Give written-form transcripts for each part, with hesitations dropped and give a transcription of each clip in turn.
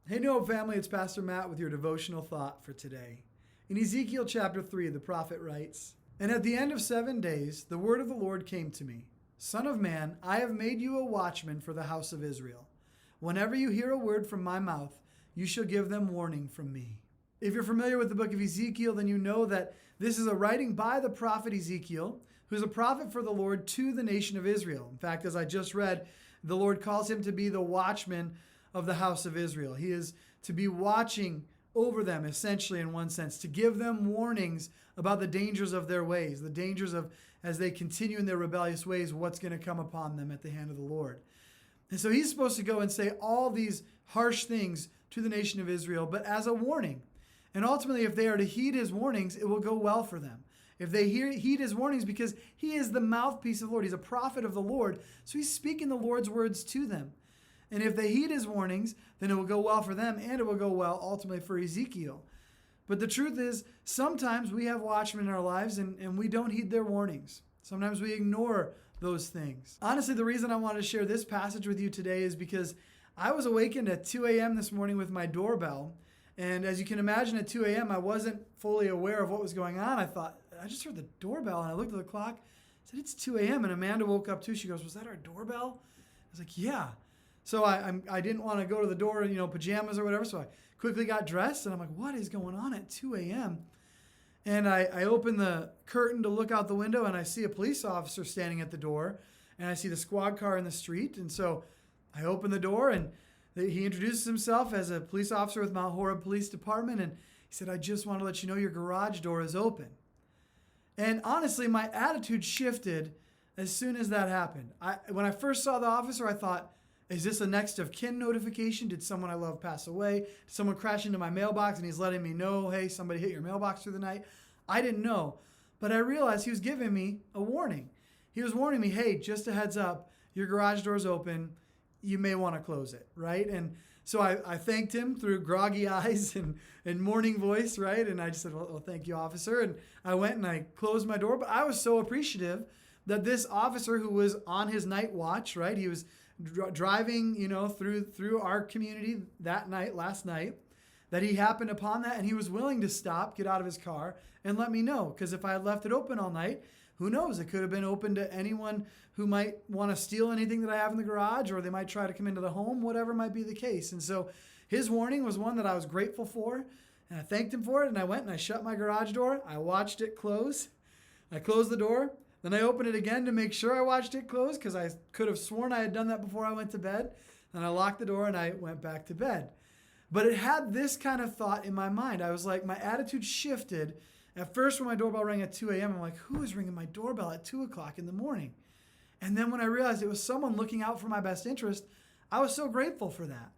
Hey, New Hope family, it's Pastor Matt with your devotional thought for today. In Ezekiel chapter 3, the prophet writes, "And at the end of 7 days, the word of the Lord came to me. Son of man, I have made you a watchman for the house of Israel. Whenever you hear a word from my mouth, you shall give them warning from me." If you're familiar with the book of Ezekiel, then you know that this is a writing by the prophet Ezekiel, who's a prophet for the Lord to the nation of Israel. In fact, as I just read, the Lord calls him to be the watchman of the house of Israel. He is to be watching over them, essentially, in one sense, to give them warnings about the dangers of their ways, the dangers of, as they continue in their rebellious ways, what's going to come upon them at the hand of the Lord. And so he's supposed to go and say all these harsh things to the nation of Israel, but as a warning. And ultimately, if they are to heed his warnings, it will go well for them. If they heed his warnings, because he is the mouthpiece of the Lord, he's a prophet of the Lord, so he's speaking the Lord's words to them. And if they heed his warnings, then it will go well for them, and it will go well ultimately for Ezekiel. But the truth is, sometimes we have watchmen in our lives and we don't heed their warnings. Sometimes we ignore those things. Honestly, the reason I wanted to share this passage with you today is because I was awakened at 2 a.m. this morning with my doorbell. And as you can imagine, at 2 a.m., I wasn't fully aware of what was going on. I thought, I just heard the doorbell, and I looked at the clock. I said, it's 2 a.m., and Amanda woke up too. She goes, was that our doorbell? I was like, yeah. So I didn't want to go to the door in pajamas or whatever, so I quickly got dressed, and I'm like, what is going on at 2 a.m.? And I open the curtain to look out the window, and I see a police officer standing at the door, and I see the squad car in the street. And so I open the door, and he introduces himself as a police officer with Mount Horeb Police Department, and he said, I just want to let you know your garage door is open. And honestly, my attitude shifted as soon as that happened. When I first saw the officer, I thought, is this a next of kin notification? Did someone I love pass away? Did someone crash into my mailbox and he's letting me know, hey, somebody hit your mailbox through the night? I didn't know, but I realized he was giving me a warning. He was warning me, hey, just a heads up, your garage door's open. You may want to close it, right? And so I thanked him through groggy eyes and morning voice, right? And I just said, well, thank you, officer. And I went and I closed my door, but I was so appreciative that this officer who was on his night watch, right? He was driving, through our community that night, last night, that he happened upon that, and he was willing to stop, get out of his car, and let me know. Because if I had left it open all night, who knows? It could have been open to anyone who might want to steal anything that I have in the garage, or they might try to come into the home, whatever might be the case. And so his warning was one that I was grateful for, and I thanked him for it, and I went and I shut my garage door. I watched it close. I closed the door. Then I opened it again to make sure I watched it close, because I could have sworn I had done that before I went to bed. Then I locked the door and I went back to bed. But it had this kind of thought in my mind. I was like, my attitude shifted. At first, when my doorbell rang at 2 a.m., I'm like, who is ringing my doorbell at 2 o'clock in the morning? And then when I realized it was someone looking out for my best interest, I was so grateful for that.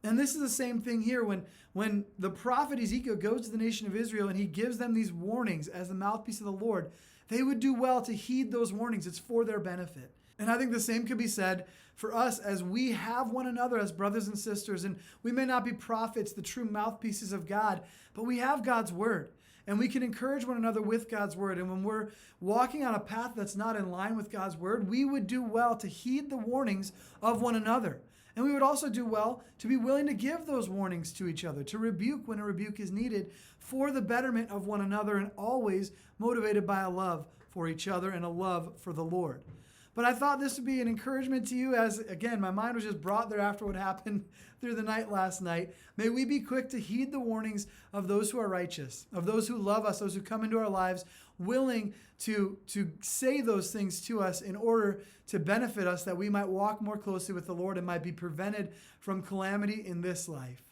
And this is the same thing here when the prophet Ezekiel goes to the nation of Israel and he gives them these warnings as the mouthpiece of the Lord. They would do well to heed those warnings. It's for their benefit. And I think the same could be said for us as we have one another as brothers and sisters. And we may not be prophets, the true mouthpieces of God, but we have God's word. And we can encourage one another with God's word. And when we're walking on a path that's not in line with God's word, we would do well to heed the warnings of one another. And we would also do well to be willing to give those warnings to each other, to rebuke when a rebuke is needed for the betterment of one another, and always motivated by a love for each other and a love for the Lord. But I thought this would be an encouragement to you as, again, my mind was just brought there after what happened through the night last night. May we be quick to heed the warnings of those who are righteous, of those who love us, those who come into our lives, willing to say those things to us in order to benefit us, that we might walk more closely with the Lord and might be prevented from calamity in this life.